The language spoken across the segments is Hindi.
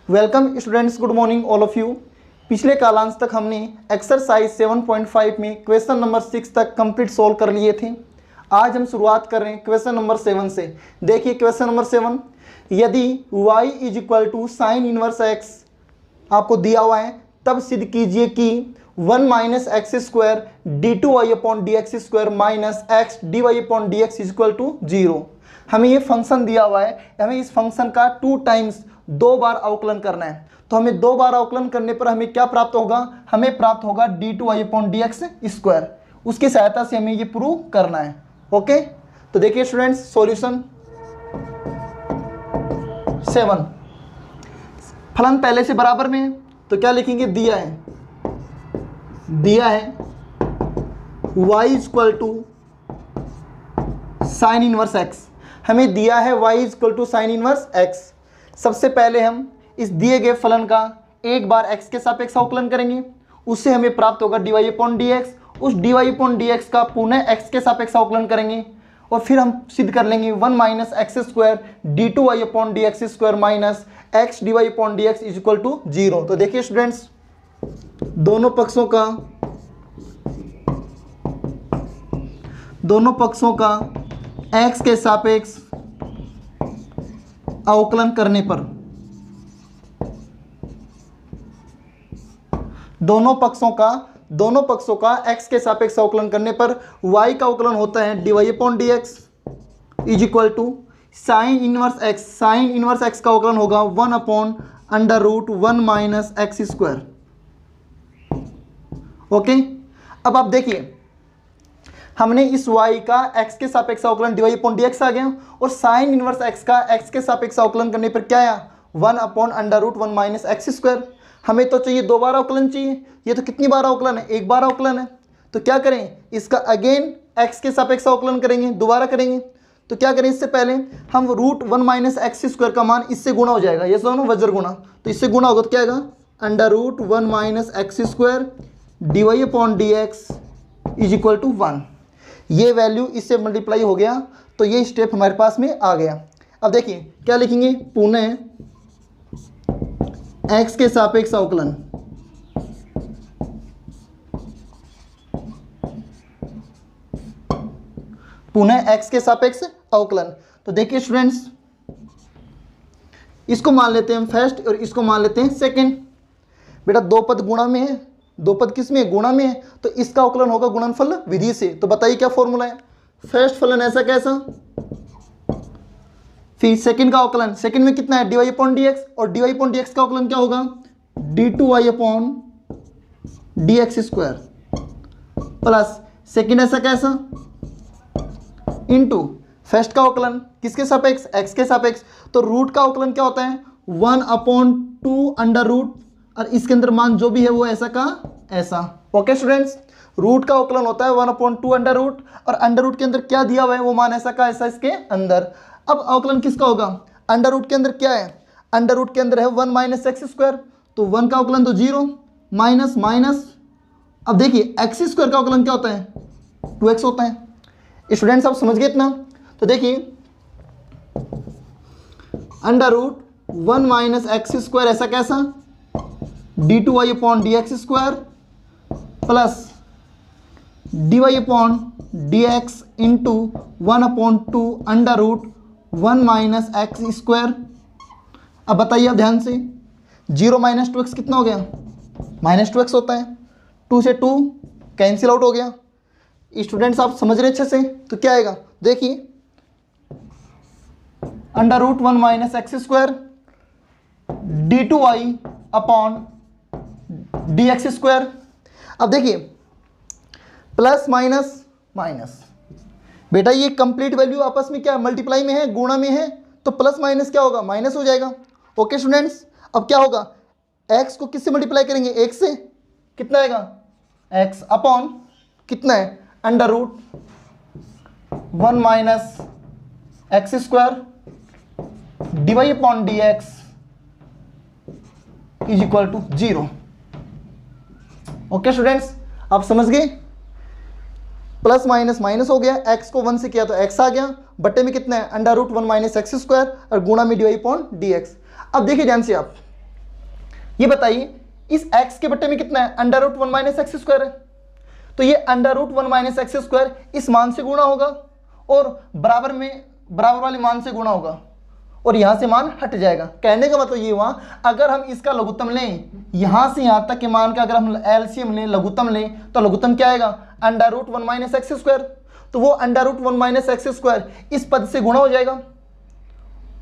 Welcome students, good morning all of you. पिछले कालांश तक हमने एक्सरसाइज 7.5 में क्वेश्चन नंबर 6 तक कंप्लीट सोल्व कर लिए थे। आज हम शुरुआत कर रहे हैं क्वेश्चन नंबर 7 से। देखिए क्वेश्चन नंबर 7, यदि y is equal to sine inverse x आपको दिया हुआ है, तब सिद्ध कीजिए कि 1 minus x square d two Y upon D x square minus x d Y upon D x is equal to 0। हमें ये फंक्शन दिया हुआ है, हमें इस फंक्शन का 2 टाइम्स 2 बार अवकलन करना है। तो हमें 2 बार अवकलन करने पर हमें क्या प्राप्त होगा? हमें प्राप्त होगा D two Y upon D x square. उसकी सहायता से हमें ये प्रूव करना है। ओके, तो देखिए स्टूडेंट्स, सॉल्यूशन 7, फलन पहले से बराबर में है तो क्या लिखेंगे? दिया है y equal to sine inverse x। हमें दिया है y equal to sine inverse x। सबसे पहले हम इस दिए गए फलन का एक बार x के सापेक्ष अवकलन करेंगे, उससे हमें प्राप्त होगा dy अपॉन dx। उस dy अपॉन dx का पुनः x के सापेक्ष अवकलन करेंगे और फिर हम सिद्ध कर लेंगे 1 minus x square d two Y upon D x square minus x d Y upon D x is equal to 0। तो देखिए स्टूडेंट्स, दोनों पक्षों का x के सापेक्ष अवकलन करने पर दोनों पक्षों का x के सापेक्ष अवकलन करने पर y का अवकलन होता है dy upon dx is equal to sine inverse x। Sine inverse x का अवकलन होगा 1 upon under root 1 minus x square. Okay, अब आप देखिए, हमने इस y का x के सापेक्ष अवकलन dy अपॉन dx आ गया और साइन इनवर्स x का x के सापेक्ष अवकलन करने पर क्या आया? 1 upon under root 1 minus x square. हमें तो चाहिए 2 बार अवकलन चाहिए, ये तो कितनी बार अवकलन है? 1 बार अवकलन है। तो क्या करें? इसका अगेन x के सापेक्ष अवकलन करेंगे, दोबारा करेंगे। तो क्या करें? इससे पहले हम रूट 1 माइनस एक्स स्क्वायर का मान इससे गुणा हो जाएगा, ये दोनों वज्र गुणा, तो इससे गुणा होगा तो क्या आएगा? Under root 1 minus x square D Y upon D x is equal to 1। ये वैल्यू इससे मल्टीप्लाई हो गया, तो ये स्टेप हमारे पास में आ गया। अब देखिए क्या लिखेंगे? पुनः x के सापेक्ष अवकलन। पुनः x के सापेक्ष अवकलन। तो देखिए स्टूडेंट्स, इसको मान लेते हैं हम फर्स्ट और इसको मान लेते हैं सेकंड। बेटा 2 पद गुणा में है, 2 पद किस में? गुणा में है, तो इसका अवकलन होगा गुणनफल विधि से। तो बताइए क्या फॉर्मूला है? फर्स्ट फलन ऐसा कैसा, फिर सेकंड का अवकलन। सेकंड में कितना है? D Y upon D X, और D Y upon D x का अवकलन क्या होगा? D two Y upon D x square plus second ऐसा कैसा इनटू फर्स्ट का अवकलन किसके सापेक्ष? एक्स के सापेक्ष। तो रूट का अवकलन क्या होता है? 1 अपॉन 2 अंडर रूट, और इसके अंदर मान जो भी है वो ऐसा का ऐसा। ओके स्टूडेंट्स, रूट का अवकलन होता है 1 अपॉन 2 अंडर रूट, और अंडर रूट के अंदर क्या दिया हुआ है वो मान ऐसा का ऐसा इसके अंदर। अब अवकलन किसका होगा? अंडर रूट के अंदर क्या है? अंडर रूट के अंदर है 1 माइनस एक्स स्क्वायर, तो 1 का अवकलन तो 0 माइनस माइनस। अब देखिए एक्स स्क्वायर का अवकलन क्या होता है? 2x होता है। स्टूडेंट्स आप समझ गए इतना? तो देखिए under root 1 minus x square ऐसा कैसा? D two Y upon D x square plus d Y upon D x into 1 upon 2 under root 1 minus x square. अब बताइए, अब ध्यान से, 0 माइनस 2x कितना हो गया? माइनस 2x होता है। 2 से 2 कैंसिल आउट हो गया। स्टूडेंट्स आप समझ रहे अच्छे से? तो क्या आएगा? देखिए under root 1 minus x square d two Y upon D x square. अब देखिए प्लस माइनस माइनस, बेटा ये कंप्लीट वैल्यू आपस में क्या मल्टीप्लाई में है, गुणा में है, तो प्लस माइनस क्या होगा? माइनस हो जाएगा। ओके स्टूडेंट्स, अब क्या होगा? x को किससे मल्टीप्लाई करेंगे? 1 से। कितना आएगा? x अपॉन कितना है? Under root 1 minus x square D Y upon D x is equal to 0। Okay students, आप समझ गए? प्लस माइनस माइनस हो गया, x को 1 से किया तो x आ गया, बट्टे में कितना है? Under root 1 minus x square, और गुणा में d Y upon D x. अब देखिए ध्यान से आप, ये बताइए इस x के बट्टे में कितना है, under root 1 minus x square है, तो ये under root 1 minus x square इस मान से गुणा होगा और बराबर में बराबर वाले मान से गुणा होगा और यहां से मान हट जाएगा। कहने का मतलब ये हुआ अगर हम इसका लघुत्तम लें, यहां से यहां तक के मान का अगर हम एलसीएम लें, लघुत्तम लें, तो लघुत्तम क्या आएगा, under root 1 minus x square. तो वो under root 1 minus x square इस पद से गुणा हो जाएगा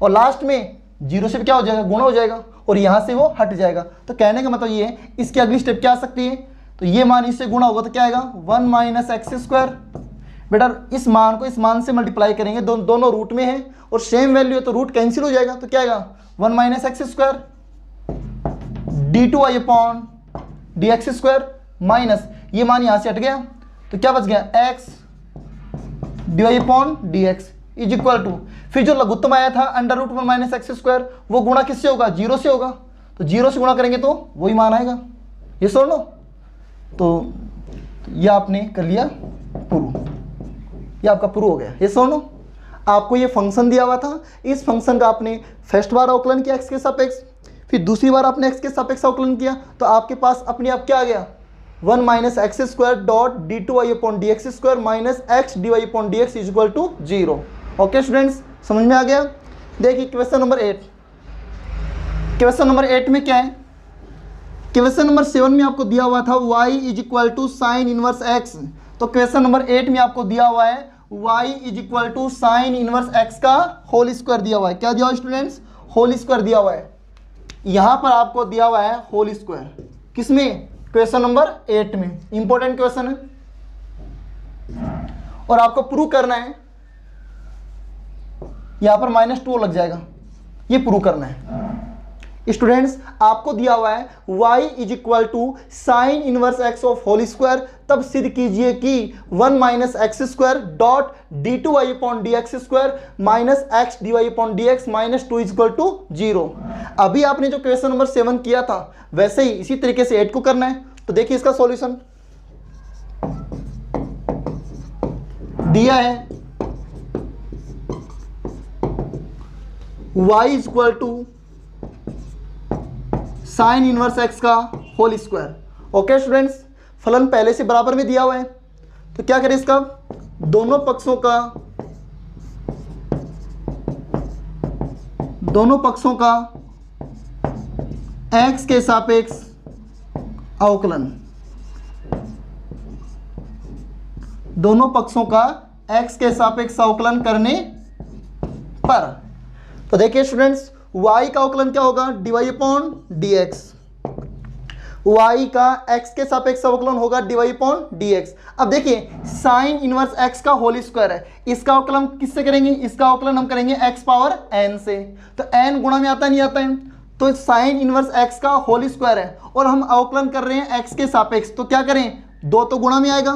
और लास्ट में जीरो से क्या हो जाएगा, गुणा हो जाएगा और यहां से वो हट जाएगा। तो कहने का मतलब ये है इसकी अगली स्टेप क्या आ सकती है, तो ये मान इससे गुणा होगा तो क्या आएगा 1 माइनस एक्स स्क्वायर। बेटा इस मान को इस मान से मल्टीप्लाई करेंगे, दोनों रूट में है और सेम वैल्यू है तो रूट कैंसिल हो जाएगा, तो क्या आएगा 1 minus x square d2y upon dx square minus ये मान यहां से हट गया तो क्या बच गया x dy upon dx is equal to, फिर जो लघुत्तम आया था under root 1 minus x square वो गुणा किससे होगा, जीरो से होगा, तो जीरो से गुणा करेंगे तो वही मान आएगा। ये सुन लो, तो ये आपने कर लिया प्रूव, ये आपका प्रूव हो गया। ये सुन लो, आपको ये फंक्शन दिया हुआ था, इस फंक्शन का आपने फर्स्ट बार अवकलन किया एक्स के सापेक्ष, फिर दूसरी बार आपने एक्स के सापेक्ष अवकलन किया तो आपके पास अपने आप क्या आ गया 1 minus x square dot d2y upon dx square minus x dy upon dx is equal to 0। Okay students, समझ में आ गया। देखिए क्वेश्चन नंबर 8, क्वेश्चन नंबर 8 में क्या है, क्वेश्चन नंबर 7 में आपको दिया हुआ था y is equal to sine inverse x, तो क्वेश्चन नंबर 8 में आपको दिया हुआ है y is equal to sine inverse x का होल स्क्वायर दिया हुआ है। क्या दिया हुआ है स्टूडेंट्स, होल स्क्वायर दिया हुआ है। यहां पर आपको दिया हुआ है होल स्क्वायर, किसमें, क्वेश्चन नंबर 8 में। इंपॉर्टेंट क्वेश्चन है और आपको प्रूव करना है, यहां पर -2 लग जाएगा, ये प्रूव करना है। स्टूडेंट्स आपको दिया हुआ है y is equal to sine inverse x of whole square, तब सिद्ध कीजिए कि 1 minus x square dot d2y upon dx square minus x dy upon dx minus 2 is equal to 0। अभी आपने जो क्वेश्चन नंबर 7 किया था वैसे ही इसी तरीके से 8 को करना है। तो देखिए इसका सॉल्यूशन दिया है y is equal to sine inverse x का होल स्क्वायर। ओके स्टूडेंट्स, फलन पहले से बराबर में दिया हुआ है तो क्या करें, इसका दोनों पक्षों का x के सापेक्ष अवकलन, दोनों पक्षों का x के सापेक्ष अवकलन करने पर, तो देखिए स्टूडेंट्स y का अवकलन क्या होगा, dy अपॉन dx, y का x के सापेक्ष अवकलन होगा dy अपॉन dx। अब देखिए साइन इनवर्स x का होल स्क्वायर है, इसका अवकलन किससे करेंगे, इसका अवकलन हम करेंगे x पावर n से, तो n गुणा में आता नहीं आता है, तो साइन इनवर्स x का होल स्क्वायर है और हम अवकलन कर रहे हैं x के सापेक्ष, तो क्या करें, 2 तो गुणा में आएगा,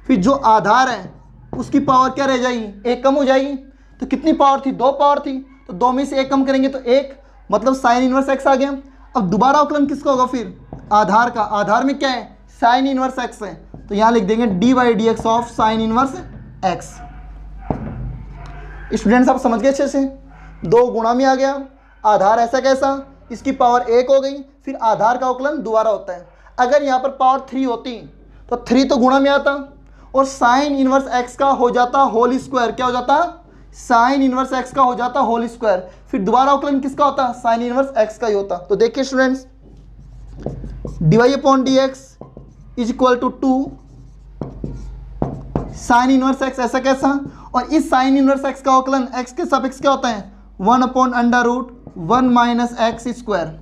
फिर जो आधार है उसकी पावर क्या रह जाएगी, 1 कम हो जाएगी, तो कितनी पावर थी, 2 पावर थी, तो 2 में से 1 कम करेंगे तो 1, मतलब साइन इनवर्स x आ गया। अब दोबारा अवकलन किसका होगा, फिर आधार का, आधार में क्या है, साइन इनवर्स x है, तो यहां लिख देंगे dy dx of sine inverse x। Students आप समझ गए अच्छे से, 2 गुणा में आ गया, आधार ऐसा कैसा, इसकी पावर 1 हो गई, फिर आधार का अवकलन दोबारा होता है। अगर यहाँ पर पावर 3 होती तो 3 तो गुणा में आता और साइन इनवर्स x का हो जाता होल स्क्वायर, क्या हो जाता, साइन इनवर्स x का हो जाता होल स्क्वायर, फिर दोबारा अवकलन किसका होता, साइन इनवर्स x का ही होता। तो देखिए students dy upon dx is equal to 2 sine inverse x, ऐसा कैसा, और इस साइन इनवर्स x का अवकलन x के सापेक्ष क्या होता है, 1 upon under root 1 minus x square.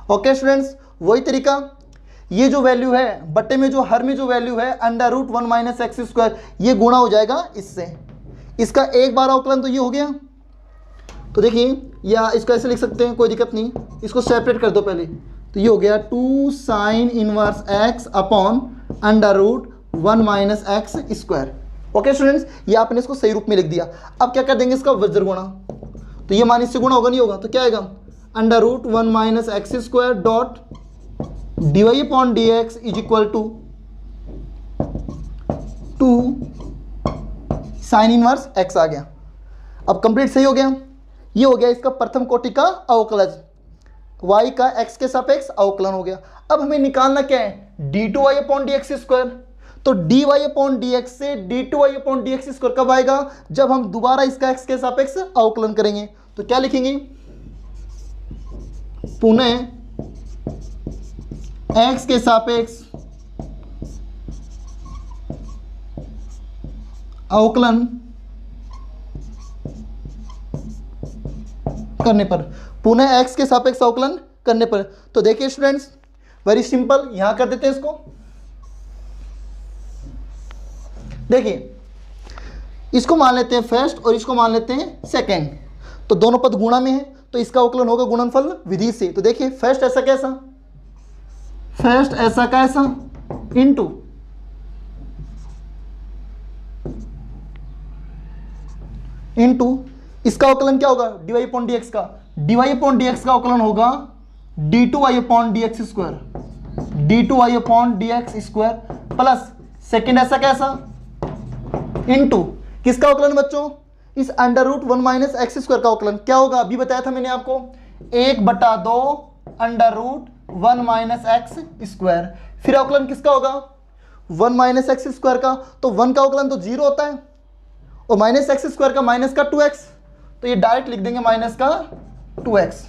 Okay students, वही तरीका, ये जो वैल्यू है बट्टे में जो हर में जो वैल्यू है under root 1 minus x square, ये गुणा हो जाएगा इससे, इसका एक बार अवकलन तो ये हो गया। तो देखिए या इसको ऐसे लिख सकते हैं, कोई दिक्कत नहीं, इसको सेपरेट कर दो पहले, तो ये हो गया 2 sine inverse x upon under root 1 minus x square. Okay students, ये आपने इसको सही रूप में लिख दिया। अब क्या कर देंगे, इसका वज्र गुणा, तो ये मान इससे गुणा होगा नहीं होगा, तो क्या आएगा, under root 1 minus x square dot dy upon dx is equal to 2 sine inverse x आ गया। अब कंप्लीट सही हो गया, ये हो गया इसका प्रथम कोटि का अवकलज। y का x के सापेक्ष अवकलन हो गया। अब हमें निकालना क्या है, d2y अपॉन dx स्क्वायर। तो dy अपॉन dx से d2y अपॉन dx स्क्वायर कब आएगा, जब हम दोबारा इसका x के सापेक्ष अवकलन करेंगे। तो क्या लिखेंगे, पुनः x के सापेक्ष अवकलन करने पर, पुनः x के सापेक्ष अवकलन करने पर। तो देखिए स्टूडेंट्स, वेरी सिंपल, यहां कर देते हैं इसको। देखिए इसको मान लेते हैं फर्स्ट और इसको मान लेते हैं सेकंड। तो दोनों पद गुणा में है तो इसका अवकलन होगा गुणनफल विधि से। तो देखिए फर्स्ट ऐसा कैसा, फर्स्ट ऐसा कैसा इनटू इसका अवकलन क्या होगा, dy अपॉन dx का, dy अपॉन dx का अवकलन होगा d2y upon dx square, d2y upon dx square plus second ऐसा कैसा इनटू किसका अवकलन बच्चों, इस under root 1 minus x square का अवकलन क्या होगा, अभी बताया था मैंने आपको, 1/2 under root 1 minus x square. फिर अवकलन किसका होगा, 1 माइनस एक्स स्क्वायर का। तो 1 का अवकलन तो 0 होता है और माइनस एक्स स्क्वायर का माइनस का 2x, तो ये डायरेक्ट लिख देंगे माइनस का 2x।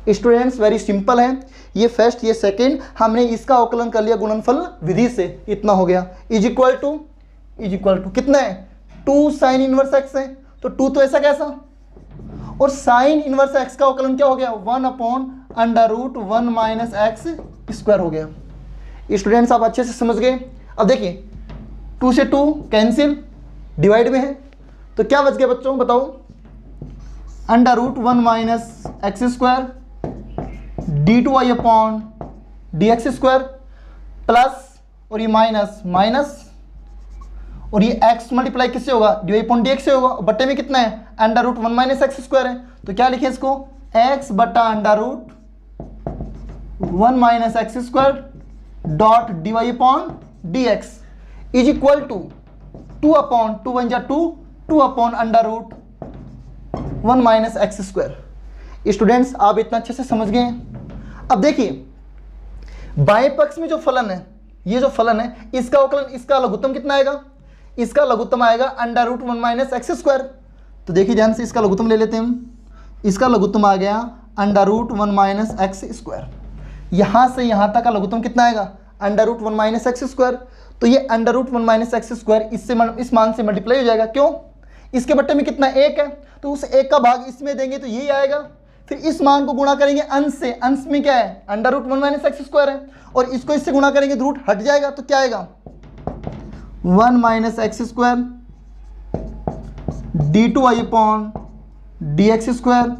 स्टूडेंट्स वेरी सिंपल है, ये फर्स्ट ये सेकेंड हमने इसका अवकलन कर लिया गुणनफल विधि से, इतना हो गया। इज इक्वल टू कितना है, 2 साइन इनवर्स एक्स है, तो 2 तो ऐसा कैसा, और साइन इनवर्स एक्स का अवकलन क्या हो गया, 1 upon under root 1 minus x square हो गया। स्टूडेंट्स आप अच्छे से समझ गए। अब देखिए 2 से 2 कैंसिल, डिवाइड में है, तो क्या बच गया बच्चों बताओ, under root 1 minus x square d2y upon dx square plus, और ये माइनस माइनस, और ये x मल्टीप्लाई किससे होगा, dy अपॉन dx से होगा, बट्टे में कितना है, under root 1 minus x square है। तो क्या लिखे इसको, x बटा under root 1 minus x square dot dy upon dx is equal to 2 upon 2 1 जा 2 upon under root 1 minus x square. Students आप इतना अच्छे से समझ गए हैं। अब देखिए बाएं पक्ष में जो फलन है, ये जो फलन है, इसका अवकलन, इसका लघुत्तम कितना आएगा, इसका लघुत्तम आएगा under root 1 minus x square. तो देखिए ध्यान से, इसका लघुत्तम ले लेते हैं हम, इसका लघुत्तम आ गया under root 1 minus x square. यहां से यहां तक का लघुत्तम कितना आएगा, under root 1 minus x square. तो ये under root 1 minus x square इस मान से मल्टीप्लाई हो जाएगा, क्यों, इसके बट्टे में कितना 1 है, तो उस 1 का भाग इसमें देंगे तो यही आएगा। फिर इस मान को गुणा करेंगे अंश से, अंश में क्या है, under root 1 minus x square है, और इसको इससे गुणा करेंगे तो रूट हट जाएगा, तो क्या आएगा 1 minus x square d2y upon dx square.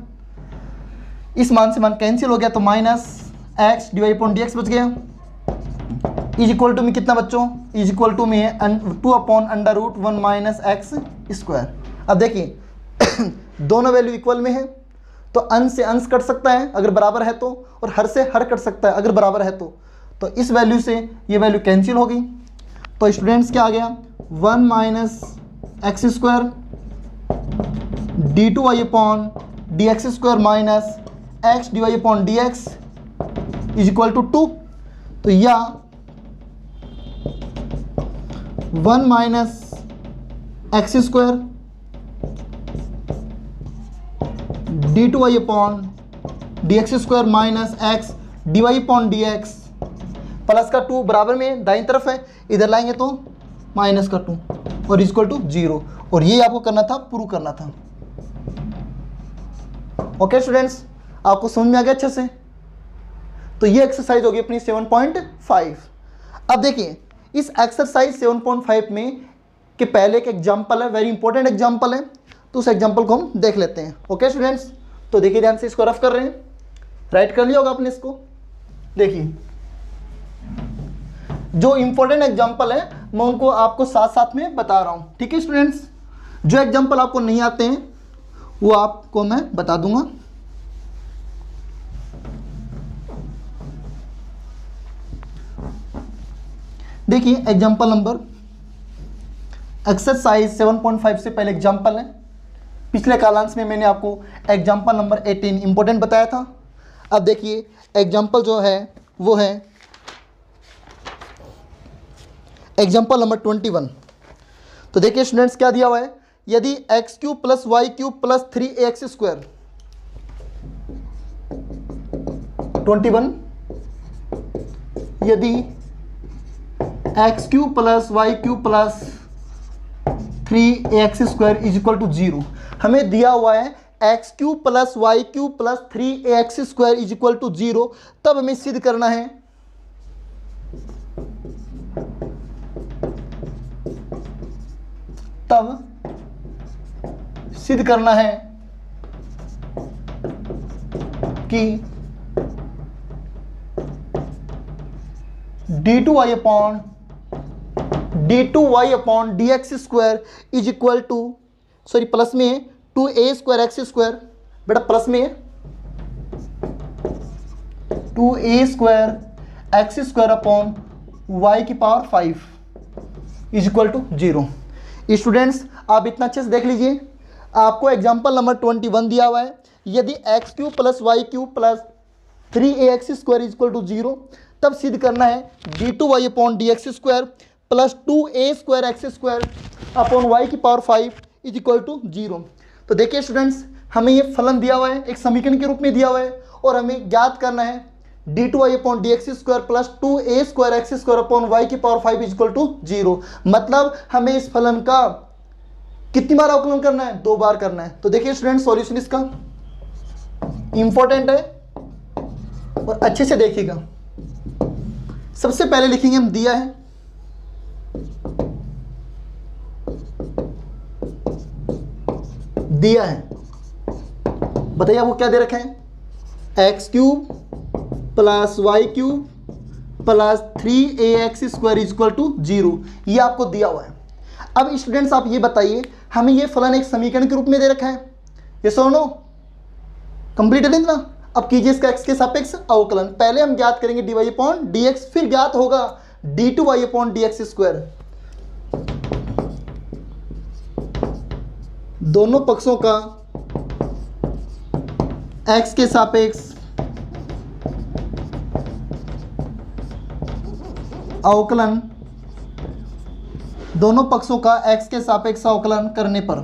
इस मान से मान कैंसिल हो गया, तो minus x dy upon dx बच गया। इज इक्वल टू में कितना बच्चों, इज इक्वल टू में है 2 upon under root 1 minus x square. अब देखिए दोनों वैल्यू इक्वल में है, तो अंश से अंश कट सकता है अगर बराबर है तो, और हर से हर कट सकता है अगर बराबर है तो इस वैल्यू से ये वैल्यू कैंसिल हो गई। तो स्टूडेंट्स क्या आ गया, 1 minus x square d2y upon dx square minus x dy upon dx is equal to 2। तो या 1 minus x square d2y upon dx square minus x dy upon dx plus का 2 बराबर में दाईं तरफ है, इधर लाएंगे तो माइनस का 2 और इक्वल टू 0। और ये आपको करना था, प्रूव करना था। ओके स्टूडेंट्स, आपको समझ में आ गया अच्छे से। तो ये एक्सरसाइज होगी अपनी 7.5। अब देखिए इस एक्सरसाइज 7.5 में के पहले एक एग्जाम्पल है, वेरी इंपॉर्टेंट एग्जाम्पल है, तो उस एग्जाम्पल को हम देख लेते हैं। ओके स्टूडेंट्स, तो देखिए ध्यान से, इसको रफ कर रहे हैं, राइट कर लिया होगा आपने इसको। देखिए जो इंपॉर्टेंट एग्जाम्पल है मैं उनको आपको साथ साथ में बता रहा हूं, ठीक है स्टूडेंट्स। जो एग्जाम्पल आपको नहीं आते हैं वो आपको मैं बता दूंगा। देखिए एग्जाम्पल नंबर, एक्सरसाइज 7.5 से पहले एग्जाम्पल है। पिछले कालांश में मैंने आपको एग्जाम्पल नंबर 18 इंपॉर्टेंट बताया था। अब देखिए एग्जाम्पल जो है वो है एग्जाम्पल नंबर 21। तो देखिए स्टूडेंट्स क्या दिया हुआ है, यदि x cube plus y cube plus 3ax square 21, यदि x cube plus y cube plus 3ax square is equal to 0, हमें दिया हुआ है x cube plus y cube plus 3ax square is equal to 0, तब हमें सिद्ध करना है कि d2y upon dx square is equal to, sorry plus में है 2a स्क्वायर एक्स स्क्वायर, बेटा प्लस में है 2a square x square upon y की power 5 is equal to 0। Students आप इतना अच्छे से देख लीजिए, आपको एग्जाम्पल नंबर 21 दिया हुआ है, यदि x cube plus y cube plus 3ax square is equal to 0, तब सिद्ध करना है d2y upon dx square plus 2a square x square upon y की पावर 5 इज इक्वल टू 0। तो देखिए स्टूडेंट्स हमें ये फलन दिया हुआ है, एक समीकरण के रूप में दिया हुआ है, और हमें ज्ञात करना है d2y upon dx square plus 2a square x square upon y की पावर 5 इज इक्वल टू 0। मतलब हमें इस फलन का कितनी बार अवकलन करना है, 2 बार करना है। तो देखिए स्टूडेंट सॉल्यूशन इसका इंपॉर्टेंट है और अच्छे से देखिएगा। सबसे पहले लिखेंगे हम दिया है, बताइए आपको क्या दे रखा है, x cube plus y cube plus 3ax square is equal to 0, ये आपको दिया हुआ है। अब स्टूडेंट्स आप ये बताइए, हमें ये फलन एक समीकरण के रूप में दे रखा है, ये सोनो कंप्लीट है ना। अब कीजिए इसका x के सापेक्ष अवकलन। पहले हम ज्ञात करेंगे dy अपॉन dx, फिर ज्ञात होगा d2y अपॉन dx स्क्वायर। दोनों पक्षों का x के सापेक्ष अवकलन, दोनों पक्षों का x के सापेक्ष अवकलन करने पर,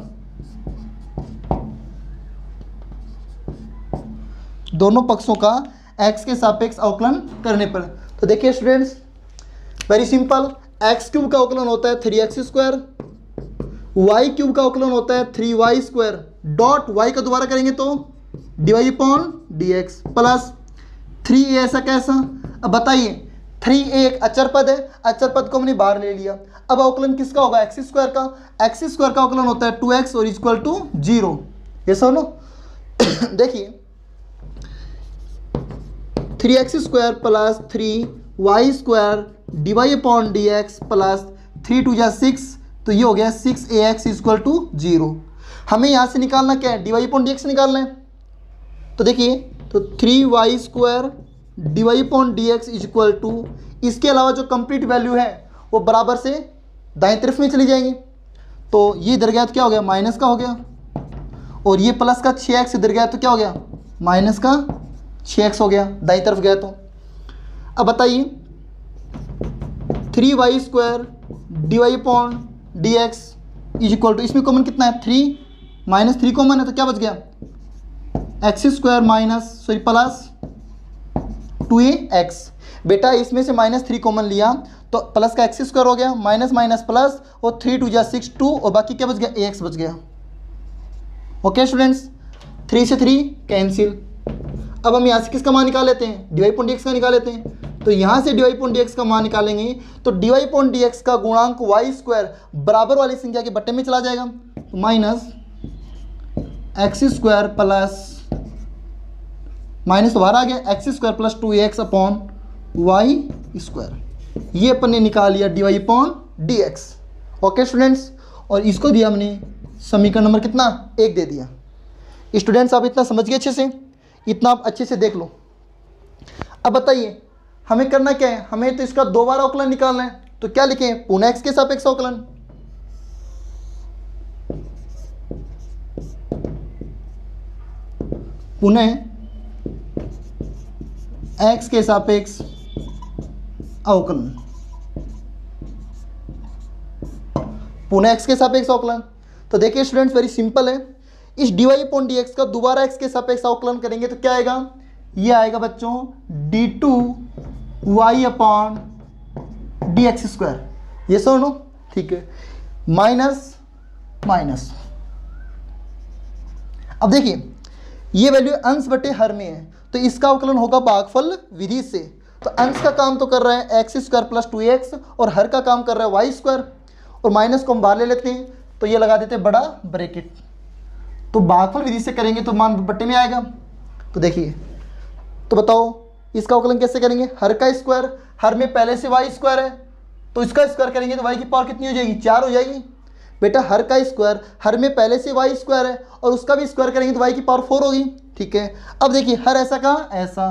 दोनों पक्षों का x के सापेक्ष अवकलन करने पर। तो देखिए students very simple, x cube का अवकलन होता है 3x स्क्वायर, वाई क्यूब का अवकलन होता है 3y स्क्वायर, डॉट y का दोबारा करेंगे तो dy upon dx plus 3a, ऐसा कैसा। अब बताइए 3a एक अचर पद है, अचर पद को हमने बाहर ले लिया। अब अवकलन किसका होगा, एक्स स्क्वायर का, एक्स स्क्वायर का अवकलन होता है 2x और इक्वल टू 0, ये सुनो। देखिए 3x square plus 3y square dy upon dx plus 3 2 जा 6, तो ये हो गया 6ax इक्वल टू 0। हमें यहाँ से निकालना क्या है, dy अपॉन dx निकालना है। तो देखिए तो 3y square dy upon dx is equal to, इसके अलावा जो कंप्लीट वैल्यू है वो बराबर से दाएं तरफ में चली जाएंगी। तो ये इधर गया तो क्या हो गया, माइनस का हो गया, और ये प्लस का 6x इधर गया तो क्या हो गया, माइनस का 6x हो गया दाईं तरफ गया तो। अब बताइए 3y square dy upon dx is equal to, इसमें कॉमन कितना है 3, माइनस 3 कॉमन है तो क्या बच गया x square minus sorry plus 2ax। बेटा इसमें से -3 कॉमन लिया तो प्लस का एक्स स्क्वायर हो गया, माइनस माइनस प्लस, और 3 2 जा 6 2, और बाकी क्या बच गया ax बच गया। ओके स्टूडेंट्स 3 से 3 कैंसिल। अब हम यहाँ से किसका मान निकाल लेते हैं, dy अपॉन dx का निकाल लेते हैं। तो यहाँ से dy अपॉन dx का मान निकालेंगे तो dy अपॉन dx का गुणांक y स्क्वायर बराबर वाली संख्या के बट्टे में चला जाएगा, तो minus x square plus minus तो बाहर आ गया x square plus 2ax upon y square, ये अपन ने निकाल लिया dy upon dx। Okay students, और इसको दिया हमने समीकरण नंबर कितना 1 दे दिया। स्टूडेंट्स आप इतना समझ गए अच्छे से, इतना आप अच्छे से देख लो। अब बताइए हमें करना क्या है, हमें तो इसका 2 बार अवकलन निकालना है, तो क्या लिखें, पुनः x के सापेक्ष अवकलन। पुनः एक्स के सापेक्ष अवकलन, पुनः एक्स के सापेक्ष अवकलन। तो देखिए स्टूडेंट्स वेरी सिंपल है, इस dy अपॉन dx का दोबारा एक्स के सापेक्ष अवकलन करेंगे तो क्या आएगा, ये आएगा बच्चों d2y अपॉन dx स्क्वायर, ये सुनो ठीक है, माइनस माइनस। अब देखिए ये वैल्यू अंश बटे हर में है, तो इसका अवकलन होगा भागफल विधि से। तो अंश का काम तो कर रहा है एक्स स्क्वायर प्लस 2x और हर का काम कर रहा है वाई स्क्वायर, और माइनस को हम बाहर ले लेते हैं तो ये लगा देते हैं बड़ा ब्रैकेट। तो भागफल विधि से करेंगे तो मान बट्टे में आएगा। तो देखिए तो बताओ इसका अवकलन कैसे करेंगे, हर का स्क्वायर, हर में पहले से वाई स्क्वायर है तो इसका स्क्वायर करेंगे तो वाई की पावर कितनी हो जाएगी, 4 हो जाएगी। बेटा हर का स्क्वायर, हर में पहले से वाई स्क्वायर है और उसका भी स्क्वायर करेंगे तो वाई की पावर 4 होगी, ठीक है। अब देखिए हर ऐसा का ऐसा,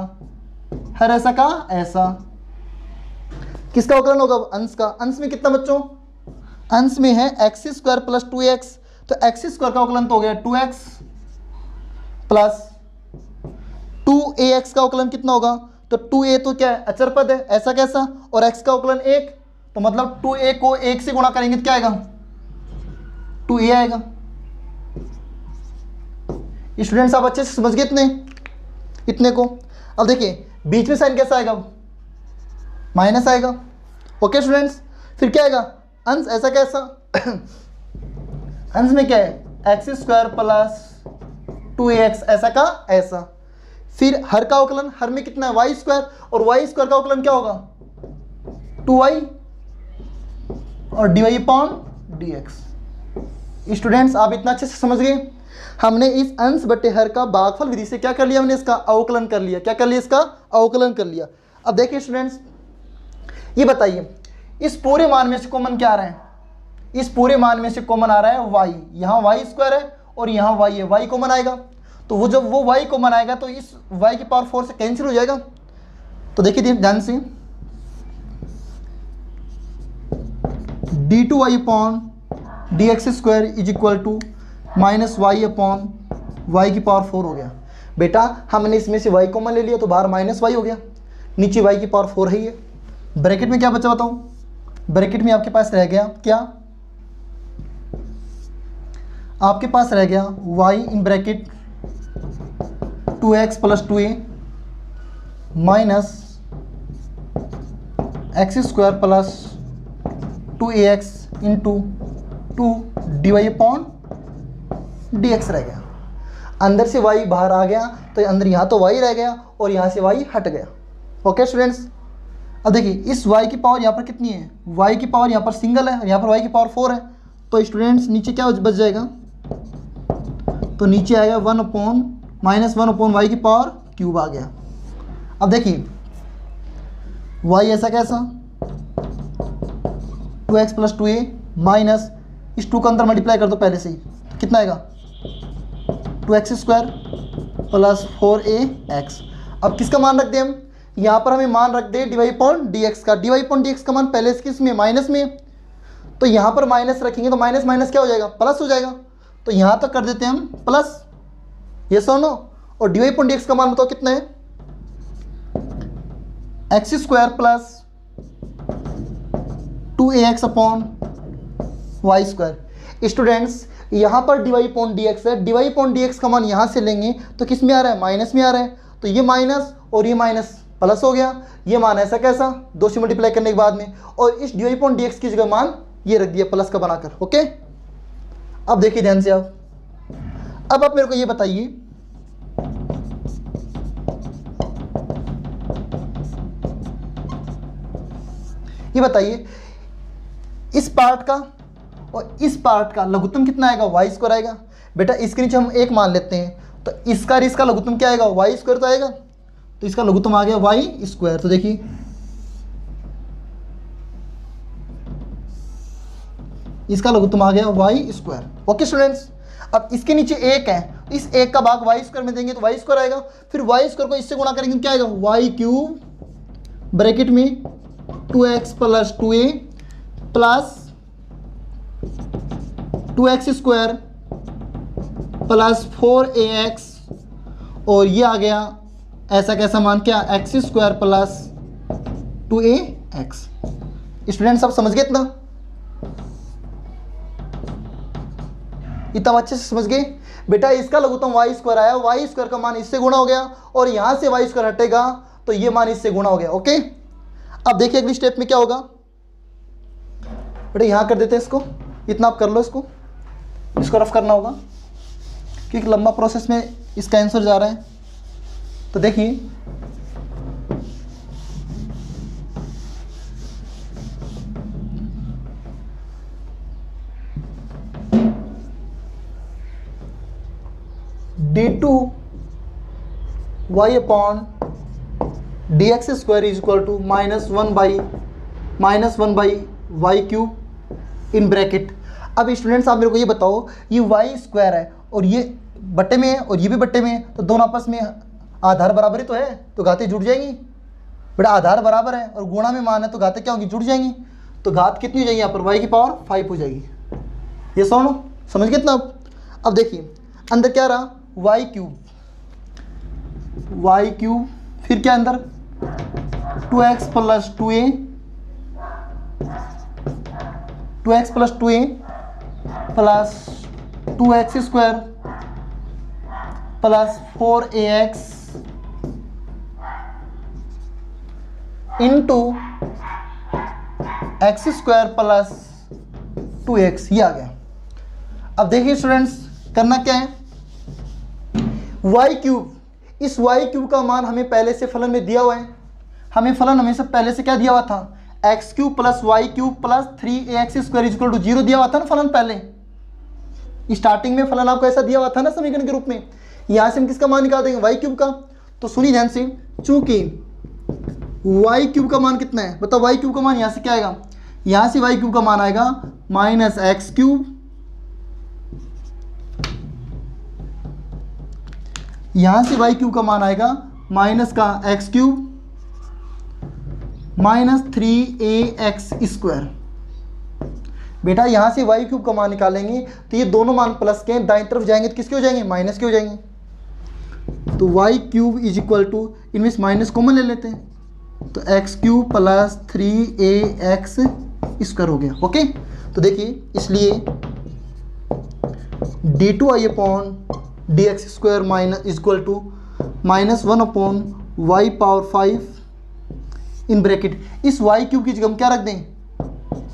हर ऐसा का ऐसा, किसका अवकलन होगा, अंश का। अंश में कितना बच्चों, अंश में है एक्स स्क्वायर प्लस 2x, तो एक्स स्क्वायर का अवकलन तो हो गया 2x प्लस 2ax का अवकलन कितना होगा, तो 2a तो क्या है अचर पद है, ऐसा कैसा, और x का अवकलन 1, तो मतलब 2a को 1 से गुणा करेंगे तो क्या आएगा, 2a आएगा। स्टूडेंट्स आप अच्छे से समझ गए इतने को। अब देखिए बीच में साइन कैसा आएगा, माइनस आएगा, ओके स्टूडेंट्स। फिर क्या आएगा, अंश ऐसा कैसा अंश में क्या है एक्स स्क्वायर प्लस 2ax, ऐसा का ऐसा। फिर हर का अवकलन, हर में कितना है वाई स्क्वायर, और वाई स्क्वायर का अवकलन क्या होगा 2y और dy अपॉन dx। स्टूडेंट्स आप इतना अच्छे से समझ गए, हमने इस अंश बटे हर का भागफल विधि से क्या कर लिया, हमने इसका अवकलन कर लिया। क्या कर लिया, इसका अवकलन कर लिया। अब देखिए स्टूडेंट्स ये बताइए इस पूरे मान में से कॉमन क्या आ रहा है, इस पूरे मान में से कॉमन आ रहा है y, यहाँ वाई स्क्वायर है और यहाँ y है, y कॉमन आएगा, तो वो जब वो y कॉमन आएगा तो इस y की पावर 4 से कैंसिल हो जाएगा। तो देखिए ध्यान से d2y upon dx square is equal to minus y upon y की पावर 4 हो गया। बेटा हमने इसमें से y कॉमन ले लिया तो बाहर माइनस वाई हो गया, नीचे y की पावर 4 है ही है। ब्रैकेट में क्या बचा बताओ, ब्रैकेट में आपके पास रह गया क्या, आपके पास रह गया y in bracket 2x plus 2a minus x square plus 2ax into 2 dy upon dx रह गया। अंदर से y बाहर आ गया तो अंदर यहाँ तो y रह गया और यहाँ से y हट गया। ओके स्टूडेंट्स, अब देखिए इस y की पावर यहाँ पर कितनी है, y की पावर यहाँ पर सिंगल है, यहाँ पर y की पावर 4 है, तो स्टूडेंट्स नीचे क्या बच जाएगा, तो नीचे आएगा 1 अपॉन माइनस 1 अपॉन वाई की पावर क्यूब आ गया। अब देखिए y ऐसा कैसा 2x प्लस 2a माइनस इस 2 का अंदर मल्टीप्लाई कर दो पहले से ही, तो कितना आएगा 2x स्क्वायर प्लस 4ax। अब किसका मान रख दें हम, यहाँ पर हमें मान रख दे dy अपॉन dx का। dy अपॉन dx का मान पहले किस में, माइनस में, तो यहाँ पर माइनस रखेंगे तो माइनस माइनस क्या हो जाएगा, प्लस हो जाएगा। तो यहाँ तक कर देते हैं हम प्लस, ये सुनो, और dy अपॉन dx का मान बताओ कितना है, x square plus 2ax upon y square. Students यहाँ पर dy अपॉन dx है, dy अपॉन dx का मान यहाँ से लेंगे तो किस में आ रहा है, माइनस में आ रहा है, तो ये माइनस और ये माइनस प्लस हो गया। ये मान ऐसा कैसा 2 से मल्टीप्लाई करने के बाद में, और इस dy अपॉन dx की जगह मान ये रख दिया प्लस का बनाकर। ओके अब देखिए ध्यान से अब आप मेरे को ये बताइए, ये बताइए इस पार्ट का और इस पार्ट का लघुत्तम कितना आएगा, वाई स्क्वायर आएगा। बेटा इसके नीचे हम एक मान लेते हैं, तो इसका और इसका लघुत्तम क्या आएगा, वाई स्क्वायर तो आएगा, तो इसका लघुत्तम आ गया वाई स्क्वायर। तो देखिए इसका लघुत्तम आ गया वाई स्क्वायर। ओके स्टूडेंट्स, अब इसके नीचे एक है, इस एक का भाग वाई स्क्वायर में देंगे तो वाई स्क्वायर आएगा, फिर वाई स्क्वायर को इससे गुणा करेंगे क्या आएगा, वाई क्यूब ब्रैकेट में 2x plus 2a plus 2x square plus 4ax, और ये आ गया ऐसा कैसा मान, क्या, x square plus 2ax। Students आप समझ गए इतना अच्छे से समझ गए बेटा। इसका लघुत्तम वाई स्क्वायर आया, वाई स्क्वायर का मान इससे गुणा हो गया और यहां से वाई स्क्वायर हटेगा तो ये मान इससे गुणा हो गया। ओके, अब देखिए अगली स्टेप में क्या होगा बेटा, यहां कर देते हैं इसको, इतना आप कर लो, इसको रफ करना होगा क्योंकि लंबा प्रोसेस में इसका आंसर जा रहा है। तो देखिए d2y upon dx square is equal to -1 by y cube in bracket. अब स्टूडेंट्स आप मेरे को ये बताओ, ये वाई स्क्वायर है और ये बट्टे में है और ये भी बट्टे में है, तो दोनों आपस में आधार बराबर ही तो है, तो घातें जुड़ जाएंगी बेटा। आधार बराबर है और गुणा में मान है तो घातें क्या होंगी, जुड़ जाएंगी। तो घात कितनी हो जाएगी यहाँ पर, y की पावर 5 हो जाएगी। ये समझ गए इतना। अब देखिए अंदर क्या रहा, वाई क्यूब, फिर क्या अंदर 2x plus 2a plus 2x square plus 4ax into x square plus 2x, ये आ गया। अब देखिए स्टूडेंट्स करना क्या है, वाई क्यूब, इस वाई क्यूब का मान हमें पहले से फलन में दिया हुआ है। हमें फलन हमेशा पहले से क्या दिया हुआ था, x cube plus y cube plus 3ax square equal to 0 दिया हुआ था ना फलन। पहले स्टार्टिंग में फलन आपको ऐसा दिया हुआ था ना समीकरण के रूप में। यहां से हम किसका मान निकाल देंगे, वाई क्यूब का। तो सुनिए ध्यान से, चूंकि वाई क्यूब का मान कितना है बताओ, वाई क्यूब का मान यहां से क्या आएगा, यहां से वाई क्यूब का मान आएगा माइनस एक्स क्यूब, यहां से वाई क्यूब का मान आएगा माइनस का x cube minus 3ax square. बेटा यहां से वाई क्यूब का मान निकालेंगे तो ये दोनों मान प्लस के हैं, दाईं तरफ जाएंगे तो किसके हो जाएंगे, माइनस के हो जाएंगे। तो y cube is equal to, इनमें से माइनस कॉमन ले लेते हैं, तो x cube plus 3ax square हो गया। ओके, तो देखिए इसलिए d2y upon dx square minus equal to -1 upon y power 5 in bracket. इस वाई क्यूब की जगह हम क्या रख दें,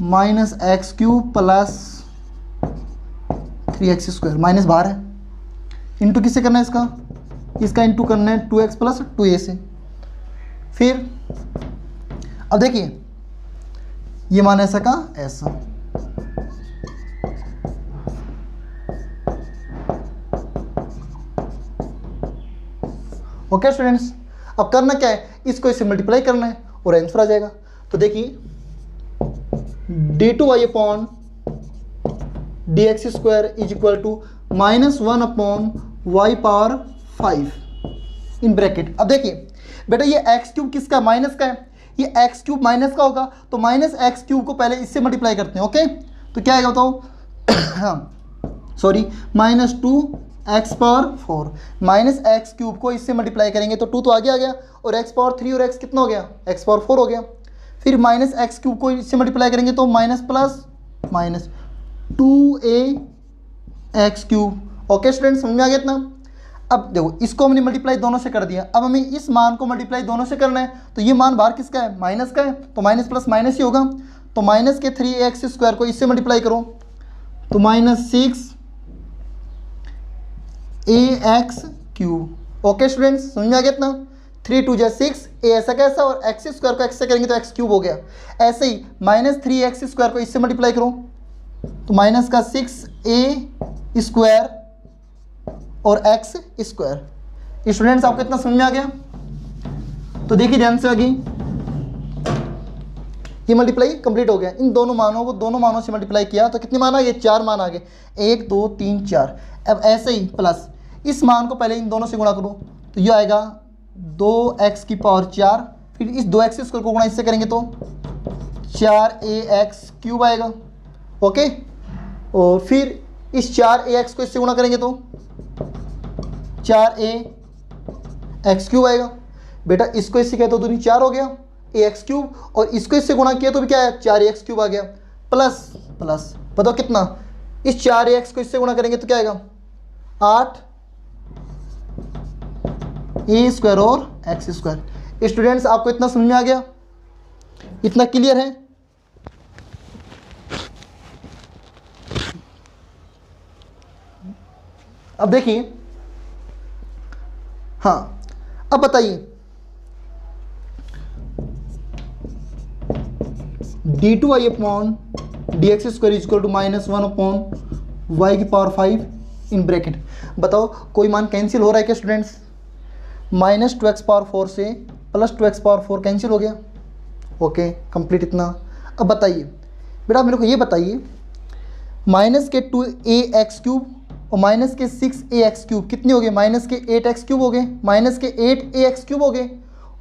minus x cube plus 3x square, minus बाहर है, इंटू किससे करना है, इसका इंटू करना है 2x प्लस 2a से। फिर अब देखिए ये मान ऐसा का ऐसा, ओके स्टूडेंट्स। अब करना क्या है, इसको इससे मल्टीप्लाई करना है और आंसर आ जाएगा। तो देखिए d2y upon dx square is equal to -1 upon y power 5 in bracket. अब देखिए बेटा ये एक्स क्यूब किसका, माइनस का है, ये एक्स क्यूब माइनस का होगा तो माइनस एक्स क्यूब को पहले इससे मल्टीप्लाई करते हैं। ओके, तो क्या आएगा बताओ, हाँ sorry, -2x power 4, minus x cube को इससे मल्टीप्लाई करेंगे तो 2 तो आगे आ गया और x पावर 3 और x कितना हो गया, x पावर 4 हो गया। फिर माइनस एक्स क्यूब को इससे मल्टीप्लाई करेंगे तो minus plus minus 2ax cube. Okay student, समझ में आ गया इतना। अब देखो इसको हमने मल्टीप्लाई दोनों से कर दिया, अब हमें इस मान को मल्टीप्लाई दोनों से करना है, तो ये मान बाहर किसका है, माइनस का है, तो माइनस प्लस माइनस ही होगा। तो माइनस के 3x स्क्वायर को इससे मल्टीप्लाई करो तो -6ax क्यूब। ओके स्टूडेंट्स, समझ में आ गया इतना। 3 2 6, ए ऐसा कैसा, और एक्स स्क्वायर को एक्स से करेंगे तो एक्स क्यूब हो गया। ऐसे ही -3x स्क्वायर को इससे मल्टीप्लाई करो तो माइनस का 6a स्क्वायर और एक्स स्क्वायर। स्टूडेंट्स आपको इतना समझ में आ गया। तो देखिए ध्यान से आगे, ये मल्टीप्लाई कंप्लीट हो गया, इन दोनों मानों को दोनों मानों से मल्टीप्लाई किया तो कितने मान आ गए, 4 मान आ गए, 1 2 3 4। अब ऐसे ही प्लस इस मान को पहले इन दोनों से गुणा करो तो ये आएगा 2x की पावर 4, फिर इस 2x स्क्वायर को गुणा इससे करेंगे तो 4ax क्यूब आएगा। ओके, और फिर इस 4ax को इससे गुणा करेंगे तो 4ax क्यूब आएगा। बेटा इसको इससे किया तो दूनी 4 हो गया ए एक्स क्यूब, और इसको इससे गुणा किया तो भी क्या है 4 एक्स क्यूब आ गया, प्लस प्लस बताओ कितना, इस 4 एक्स को इससे गुणा करेंगे तो क्या आएगा 8 ए स्क्वायर और एक्स स्क्वायर। स्टूडेंट्स आपको इतना समझ में आ गया, इतना क्लियर है? अब देखिए, हाँ अब बताइए d2y upon D x square is equal to -1 upon y की पावर 5 इन ब्रैकेट। बताओ कोई मान कैंसिल हो रहा है क्या स्टूडेंट्स? -2x पावर 4 से +2x पावर 4 कैंसिल हो गया। ओके कंप्लीट इतना। अब बताइए बेटा मेरे को ये बताइए -2ax³ और -6ax³ कितने हो गए? -8x³ हो गए, -8ax³ हो गए,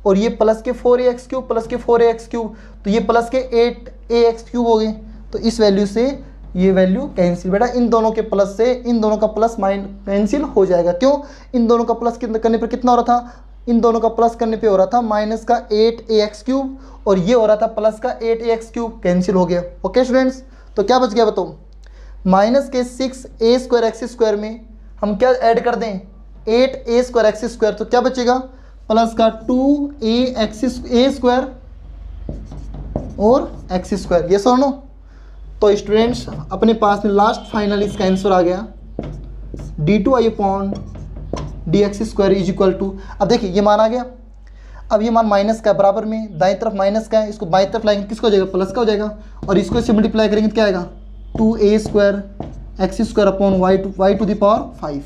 और ये +4ax³ +4ax³, तो ये +8ax³ हो गए। तो इस वैल्यू से ये वैल्यू कैंसिल। बेटा इन दोनों के प्लस से इन दोनों का प्लस कैंसिल हो जाएगा। क्यों? इन दोनों का प्लस करने पर कितना हो रहा था? इन दोनों का प्लस करने पे हो रहा था -8ax³ और ये हो रहा था +8ax³, कैंसिल हो गया। ओके स्टूडेंट्स, तो क्या बच गया बताओ? -6a² में हम क्या ऐड कर दें 8a² तो क्या बचेगा? प्लस का 2a² और x²। ये सुनो, तो स्टूडेंट्स अपने पास में लास्ट फाइनल इसका आंसर आ गया d2y upon D x square is equal to. अब देखिए ये मान आ गया, अब ये मान माइनस का बराबर में, दाएं तरफ माइनस का है, इसको बाएं तरफ लाएंगे किसका हो जाएगा? प्लस का हो जाएगा, और इसको इससे मल्टीप्लाई करेंगे तो क्या आएगा 2a² x² upon y to the power 5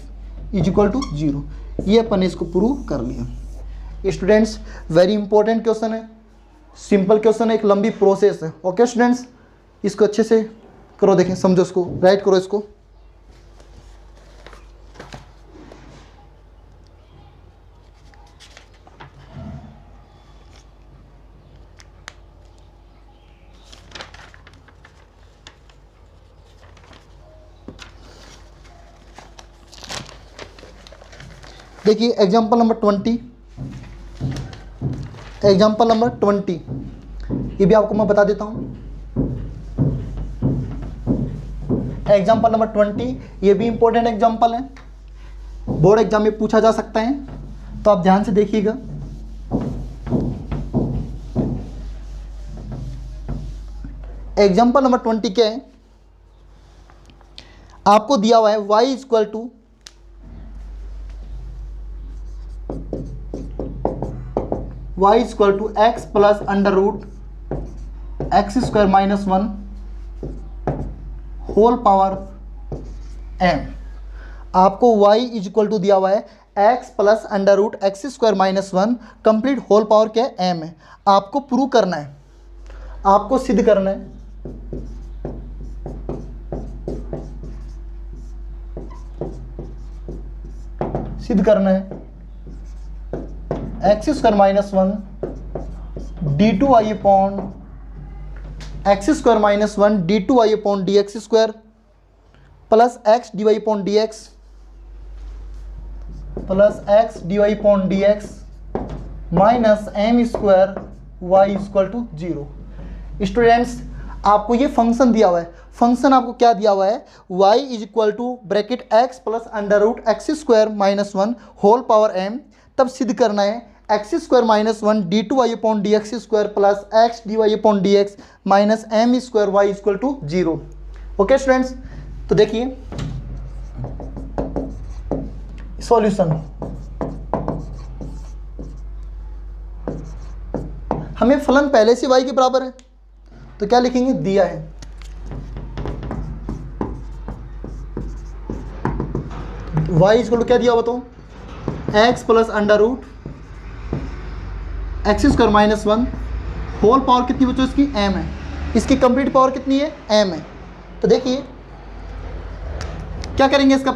is equal to 0। ये अपन ने इसको प्रूव कर लिया। स्टूडेंट्स वेरी इंपॉर्टेंट क्वेश्चन है, सिंपल क्वेश्चन है, एक लंबी प्रोसेस है। ओके स्टूडेंट्स, इसको अच्छे से करो, देखें समझो, इसको राइट करो इसको। देखिए एग्जाम्पल नंबर 20, एग्जाम्पल नंबर 20 ये भी आपको मैं बता देता हूँ। एग्जाम्पल नंबर 20 ये भी इंपॉर्टेंट एग्जाम्पल है, बोर्ड एग्जाम में पूछा जा सकता है, तो आप ध्यान से देखिएगा। एग्जाम्पल नंबर 20 क्या है? आपको दिया हुआ है y इक्वल टू x plus under root x² minus 1 whole power m। आपको y इज इक्वल टू दिया हुआ है x plus under root x² minus 1 complete whole power क्या है? m है। आपको प्रूव करना है, आपको सिद्ध करना है। सिद्ध करना है x² minus 1 d2y upon x² minus 1 d2y upon D x square plus x dy upon D x plus x dy upon D x minus m square y equal to 0। Students आपको ये फंक्शन दिया हुआ है, फंक्शन आपको क्या दिया हुआ है? y is equal to bracket x plus under root x² minus 1 whole power m। तब सिद्ध करना है x² minus 1 d2y upon D x square plus x dy upon D x minus m square y equal to 0। Okay students, तो देखिए सॉल्यूशन। हमें फलन पहले से y के बराबर है, तो क्या लिखेंगे? दिया है y इक्वल टू क्या दिया हुआ तो x plus under root x² minus 1 whole power कितनी बच्चों इसकी? m है। इसकी कंप्लीट पावर कितनी है? m है। तो देखिए क्या करेंगे, इसका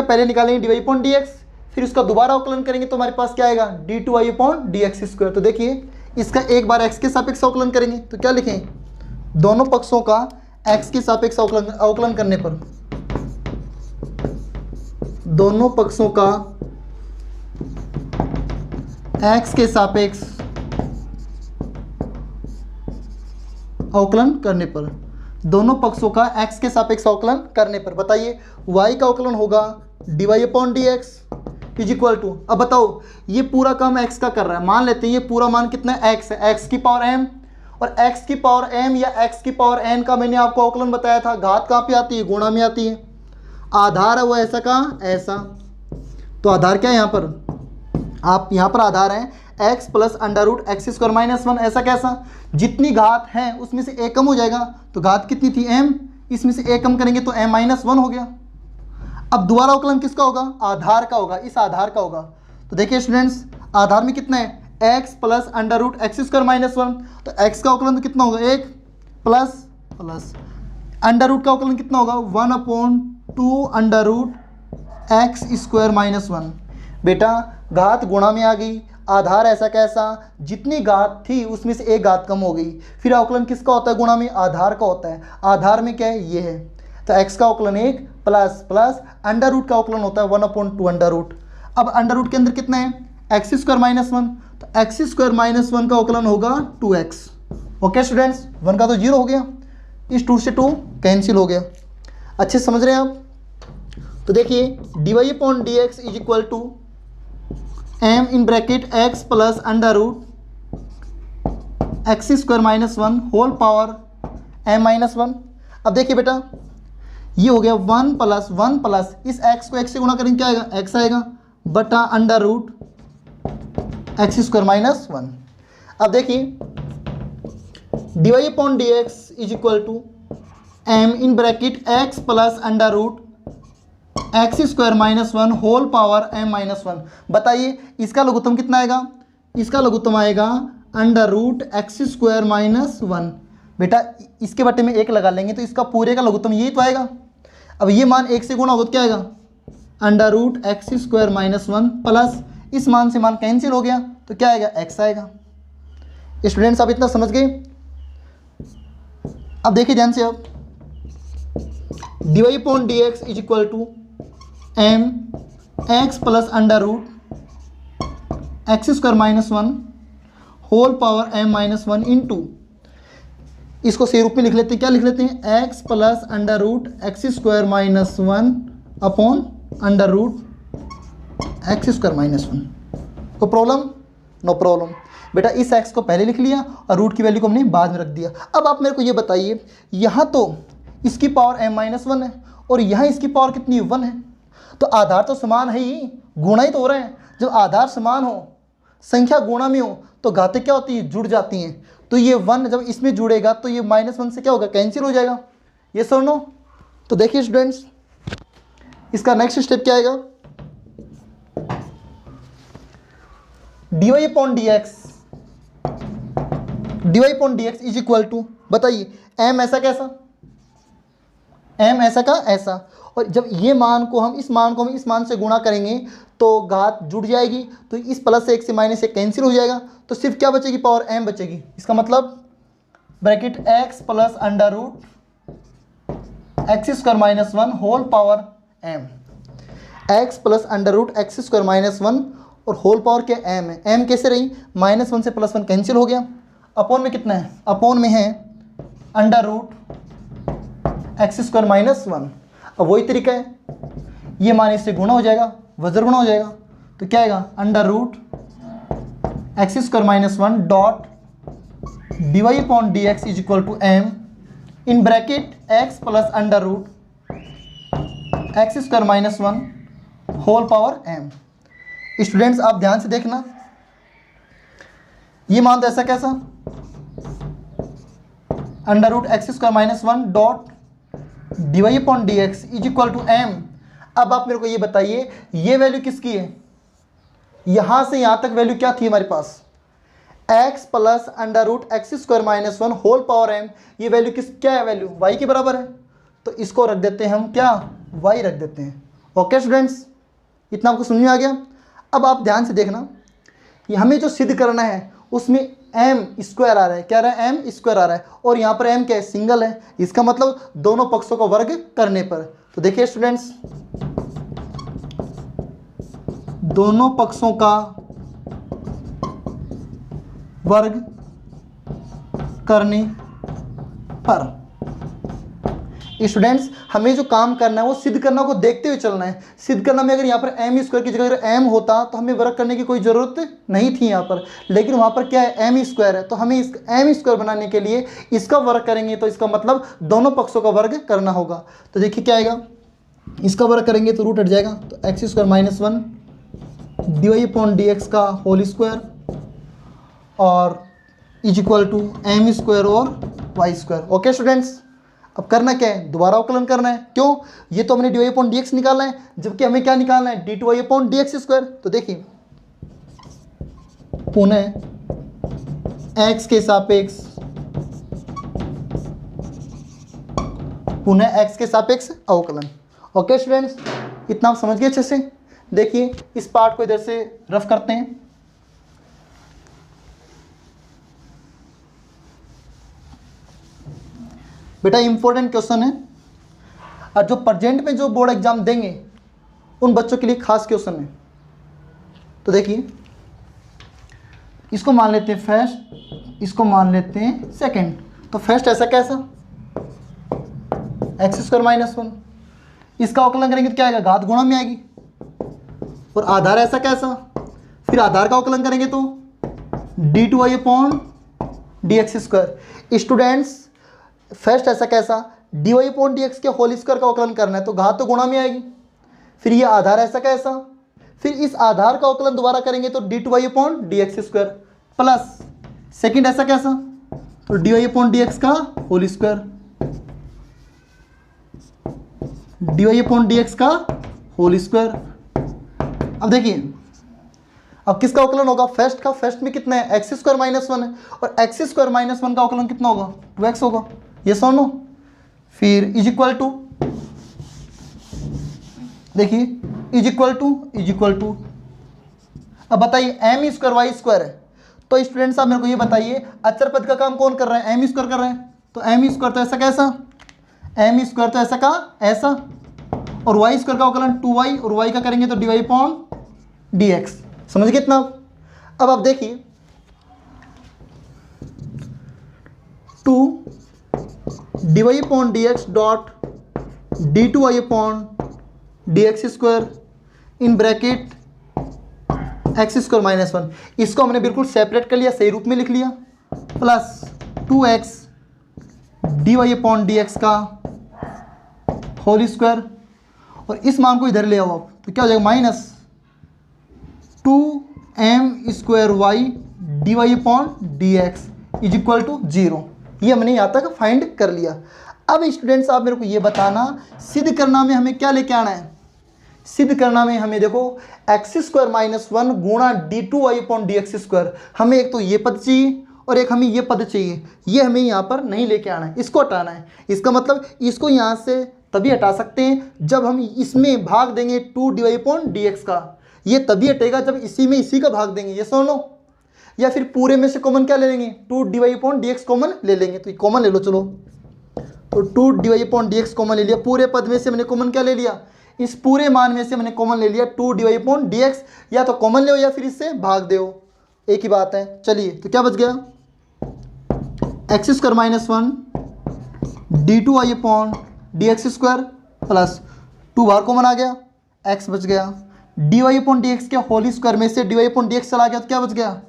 पहले निकालेंगे dy अपॉन डी एक्स, फिर उसका दोबारा अवकलन करेंगे तो हमारे पास क्या आएगा? d2y upon D x square. तो देखिए इसका एक बार x के सापेक्ष अवकलन करेंगे तो क्या लिखें? दोनों पक्षों का x के सापेक्ष अवकलन करने पर, दोनों पक्षों का एक्स के सापेक्ष अवकलन करने पर, दोनों पक्षों का एक्स के सापेक्ष अवकलन करने पर बताइए y का अवकलन होगा dy/dx इज इक्वल टू, अब बताओ ये पूरा काम x का कर रहा है, मान लेते हैं ये पूरा मान कितना है x है, x की पावर m, और x की पावर m या x की पावर n का मैंने आपको अवकलन बताया था, घात कहाँ पे आती है, गुणा में आती है। आधार है वो ऐसा का ऐसा, तो आधार क्या है यहाँ पर, आप यहाँ पर आधार है x plus under root x square minus 1, ऐसा कैसा, जितनी घात है उसमें से एक कम हो जाएगा, तो घात कितनी थी m, इसमें से एक कम करेंगे तो m माइनस 1 हो गया। अब दोबारा अवकलन किसका होगा, आधार का होगा, इस आधार का होगा। तो देखिए स्टूडेंट्स आधार में कितना है x plus under root x square minus 1, तो x का अवकलन तो कितना होगा, एक प्लस प्लस अंडर रूट का अवकलन कितना होगा 1/2 under root x square minus 1। बेटा घात गुणा में आ गई, आधार ऐसा कैसा, जितनी घात थी उसमें से एक घात कम हो गई, फिर अवकलन किसका होता है, गुणा में आधार का होता है, आधार में क्या है ये है, तो x का अवकलन एक प्लस प्लस अंडर रूट का अवकलन होता है 1/2 अंडर रूट। अब अंडर रूट के अंदर कितना है एक्स स्क्वायर माइनस 1, तो एक्स स्क्वायर माइनस 1 का अवकलन होगा 2x। ओके स्टूडेंट्स 1 का तो 0 हो गया, इस 2 से 2 कैंसिल हो गया, अच्छे से समझ रहे हैं आप। तो देखिए dy/dx is equal to m in bracket x plus under root x square minus 1 whole power m minus 1। अब देखिए बेटा ये हो गया 1 प्लस इस x को x से गुणा करेंगे क्या आएगा, x आएगा बटा under root x square minus 1। अब देखिए dy/dx is equal to m in bracket x plus under root x square minus 1 whole power m minus 1। बताइए इसका लघुत्तम कितना आएगा, इसका लघुत्तम आएगा under root x square minus 1। बेटा इसके बट्टे में एक लगा लेंगे तो इसका पूरे का लघुत्तम यही तो आएगा। अब ये मान एक से गुणा होगा तो क्या आएगा under root x square minus 1 plus इस मान से मान कैंसिल हो गया तो क्या आएगा x आएगा। स्टूडेंट्स आप इतना समझ गए। अब देखिए ध्यान से, अब dy/dx is equal to m x plus under root x square minus 1 whole power m minus 1 into, इसको से रूप में लिख लेते हैं, क्या लिख लेते हैं x plus under root x square minus 1 upon under root x square minus 1। कोई प्रॉब्लम, नो प्रॉब्लम। बेटा इस x को पहले लिख लिया और रूट की वैल्यू को हमने बाद में रख दिया। अब आप मेरे को ये बताइए यहाँ तो इसकी पावर m माइनस 1 है और यहाँ इसकी पावर कितनी 1 है, तो आधार तो समान है ही, गुणा ही तो हो रहे हैं। जब आधार समान हो, संख्या गुणा में हो तो घातें क्या होती है, जुड़ जाती हैं। तो ये 1 जब इसमें जुड़ेगा तो ये -1 से क्या होगा, कैंसिल हो जाएगा। ये सर नो। तो देखिए स्टूडेंट्स इसका नेक्स्ट स्टेप क्या आएगा, dy/dx इज इक्वल टू, बताइए m ऐसा कैसा, m ऐसा का ऐसा, और जब ये मान को हम इस मान से गुणा करेंगे तो घात जुड़ जाएगी, तो इस प्लस से 1 से माइनस 1 कैंसिल हो जाएगा, तो सिर्फ क्या बचेगी, पावर m बचेगी। इसका मतलब bracket x plus under root x square minus 1 whole power m, x plus under root x square minus 1 और होल पावर क्या m है, m कैसे रही, -1 से +1 कैंसिल हो गया। अपॉन में कितना है, अपॉन में है under root x square minus 1। अब वही तरीका है, ये मान इससे गुणा हो जाएगा, वज्र गुणा हो जाएगा, तो क्या आएगा under root x square minus 1 dot dy/dx is equal to m in bracket x plus under root x square minus 1 whole power m। Students आप ध्यान से देखना, ये मान तो ऐसा कैसा under root x square minus 1 dot dy/dx is equal to m। अब आप मेरे को ये बताइए ये वैल्यू किसकी है, यहां से यहां तक वैल्यू क्या थी हमारे पास, x plus under root x square minus 1 whole power m। ये वैल्यू क्या है, वैल्यू y के बराबर है, तो इसको रख देते हैं हम क्या, y रख देते हैं। ओके स्टूडेंट्स इतना आपको समझ में आ गया। अब आप ध्यान से देखना, ये हमें जो सिद्ध करना है उसमें m स्क्वायर आ रहा है, क्या आ रहा है, m स्क्वायर आ रहा है, और यहाँ पर m क्या है, सिंगल है, इसका मतलब दोनों पक्षों का वर्ग करने पर। तो देखिए स्टूडेंट्स दोनों पक्षों का वर्ग करने पर। स्टूडेंट्स हमें जो काम करना है वो सिद्ध करना को देखते हुए चलना है। सिद्ध करना में अगर यहाँ पर एम स्क्वायर की जगह अगर एम होता तो हमें वर्ग करने की कोई ज़रूरत नहीं थी यहाँ पर, लेकिन वहाँ पर क्या है, एम स्क्वायर है, तो हमें इस एम स्क्वायर बनाने के लिए इसका वर्ग करेंगे, तो इसका मतलब दोनों पक्षों का वर्ग करना होगा। तो देखिए क्या आएगा, इसका वर्ग करेंगे तो रूट हट जाएगा, तो x square minus 1 dy upon D x का होल स्क्वायर और is equal to m square और वाई स्क्वायर। ओके स्टूडेंट्स, अब करना क्या है, दोबारा अवकलन करना है। क्यों, ये तो हमने d Y upon D x निकालना है, जबकि हमें क्या निकालना है, d two Y upon D x square. तो देखिए पुनः x के सापेक्ष, पुनः x के सापेक्ष अवकलन। ओके स्टूडेंट्स, इतना आप समझ गए अच्छे से। देखिए इस पार्ट को इधर से रफ करते हैं। बेटा इंपॉर्टेंट क्वेश्चन है, और जो प्रेजेंट में जो बोर्ड एग्जाम देंगे उन बच्चों के लिए खास क्वेश्चन है। तो देखिए इसको मान लेते हैं फर्स्ट, इसको मान लेते हैं सेकंड। तो फर्स्ट ऐसा कैसा, एक्स स्क्वायर माइनस 1, इसका अवकलन करेंगे तो क्या आएगा, घात गुणा में आएगी। और आधार ऐसा कैसा, फिर आधार का अवकलन करेंगे तो D two Y upon D x square. Students first ऐसा कैसा, d Y upon D x के होल स्क्वायर का अवकलन करना है, तो घात तो गुणा में आएगी। फिर ये आधार ऐसा कैसा, फिर इस आधार का अवकलन दोबारा करेंगे तो D two Y upon D x square plus second ऐसा कैसा, तो D Y upon D x का whole square, D Y upon D x का होल स्क्वायर। अब देखिए अब किसका अवकलन होगा, फर्स्ट का, फर्स्ट में कितना है, एक्स स्क्वायर माइनस 1 है, और एक्स स्क्वायर माइनस 1 का अवकलन कितना होगा, 2x होगा, ये सुनो। फिर इज इक्वल टू, देखिए इज इक्वल टू अब बताइए एम स्क्वायर वाई स्क्वायर है। तो स्टूडेंट्स आप मेरे को ये बताइए अचर पद का काम कौन कर रहा है, एम स्क्वायर कर रहे हैं, तो एम स्क्वायर तो ऐसा कैसा, एम स्क्वायर तो ऐसा का ऐसा, और वाई स्क्वायर का अवकलन 2y, और y का करेंगे तो D Y upon D x. समझ गए इतना। अब आप देखिए 2 d Y upon D x dot d two Y upon D x square in bracket x square minus 1, इसको हमने बिल्कुल सेपरेट कर लिया, सही रूप में लिख लिया, plus 2x d Y upon D x का होल स्क्वायर, और इस मान को इधर ले आओ आप, तो क्या हो जाएगा, minus 2m square y d Y upon D x is equal to 0। ये हमने यहाँ तक फाइंड कर लिया। अब स्टूडेंट्स आप मेरे को ये बताना, सिद्ध करना में हमें क्या लेके आना है, सिद्ध करना में हमें देखो एक्स स्क्वायर माइनस 1 गुणा d two Y upon D x square, हमें एक तो ये पद चाहिए और एक हमें ये पद चाहिए, ये हमें यहाँ पर नहीं लेके आना है, इसको हटाना है। इसका मतलब इसको यहाँ से तभी हटा सकते हैं जब हम इसमें भाग देंगे 2 d Y upon D x का, ये तभी हटेगा जब इसी में इसी का भाग देंगे, ये सुनो। या फिर पूरे में से कॉमन क्या ले लेंगे, 2 d Y upon D x common ले लेंगे, तो ये कॉमन ले लो चलो। तो 2 d Y upon D x common ले लिया, पूरे पद में से हमने कॉमन क्या ले लिया, इस पूरे मान में से हमने कॉमन ले लिया 2 d Y upon D x, या तो कॉमन ले या फिर इससे भाग दो, एक ही बात है। चलिए तो क्या बच गया, x square minus 1 d two Y upon D x square plus 2 बाहर कॉमन आ गया, एक्स बच गया, d Y upon D x के होल स्क्वायर में से d Y upon D x चला गया तो क्या बच गया,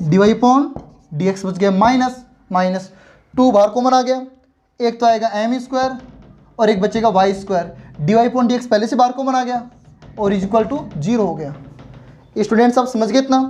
d Y upon D x बच गया, माइनस 2 बाहर कॉमन आ गया, एक तो आएगा एम स्क्वायर और एक बचेगा y square, D Y upon D x पहले से बाहर कॉमन आ गया और इज इक्वल टू 0 हो गया। स्टूडेंट्स आप समझ गए इतना।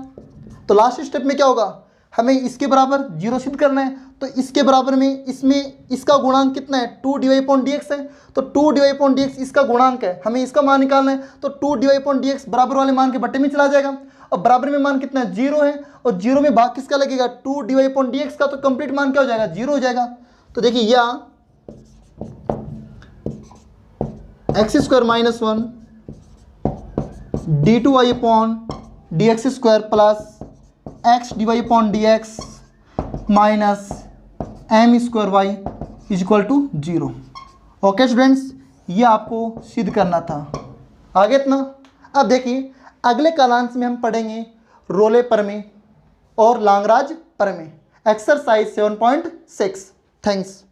तो लास्ट स्टेप में क्या होगा, हमें इसके बराबर 0 सिद्ध करना है, तो इसके बराबर में इसमें इसका गुणांक कितना है, 2 d Y upon D x है, तो 2 d Y upon D x इसका गुणांक है, हमें इसका मान निकालना है, तो 2 d Y upon D x बराबर वाले मान के बट्टे में चला जाएगा, और बराबर में मान कितना है 0 है, और 0 में भाग किसका लगेगा, 2 d Y upon D x का, तो कंप्लीट मान क्या हो जाएगा, 0 हो जाएगा। तो देखिए या x square minus 1 d two Y upon D x square plus x d Y upon D x minus m square y is equal to 0। Okay students, ये आपको सिद्ध करना था। आगे इतना। अब देखिए अगले कालांश में हम पढ़ेंगे रोले प्रमेय। और लांगराज प्रमेय। एक्सरसाइज 7.6। थैंक्स।